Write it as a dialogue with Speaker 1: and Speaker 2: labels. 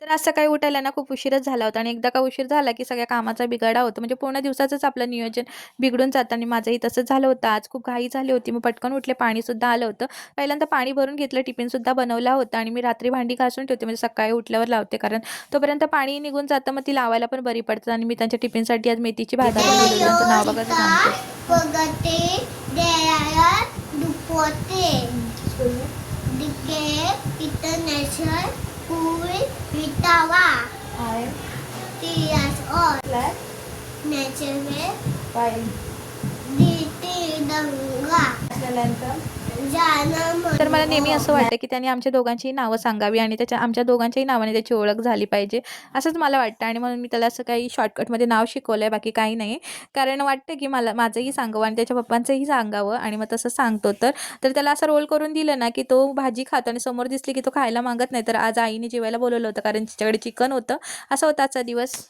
Speaker 1: तर आज सकाळी उठायला ना खूप उशीरच झाला होता आणि एकदा का उशीर झाला, की सगळ्या कामाचा बिघाडा होतो. म्हणजे पूर्ण दिवसाचंच आपलं नियोजन बिघडून जातं आणि माझंही तसंच झालं होतं. आज खूप घाई झाली होती. मी पटकन उठले, पाणीसुद्धा आलं होतं. पहिल्यांदा पाणी भरून घेतलं, टिफिनसुद्धा बनवला होता आणि मी रात्री भांडी घासून ठेवते, म्हणजे सकाळी उठल्यावर लावते. कारण तोपर्यंत पाणी निघून जातं, मग ती लावायला पण बरी पडतात आणि मी त्यांच्या टिफिनसाठी आज मेथीची भाजी बनवली होती. त्यांचं नाव बघा, सांगते.
Speaker 2: Pagate daya dupote. Dike international pool Vitawa. Tias all. Natural. Diti dangga.
Speaker 1: तर मला नेहमी असं वाटतं, की त्यांनी आमच्या दोघांचीही नावं सांगावी आणि आमच्या दोघांच्याही नावाने त्याची ओळख झाली पाहिजे, असंच मला वाटतं आणि म्हणून मी त्याला असं काही शॉर्टकटमध्ये नाव शिकवलं आहे, बाकी काही नाही. कारण वाटतं, की मला माझंही सांगावं आणि त्याच्या पप्पांचंही सांगावं आणि मग तसं सांगतो तर त्याला असं रोल करून दिलं ना, की तो भाजी खातो आणि समोर दिसली, की तो खायला मागत नाही. तर आज आईने जेवायला बोलवलं होतं, कारण तिच्याकडे चिकन होतं. असा होता आजचा दिवस.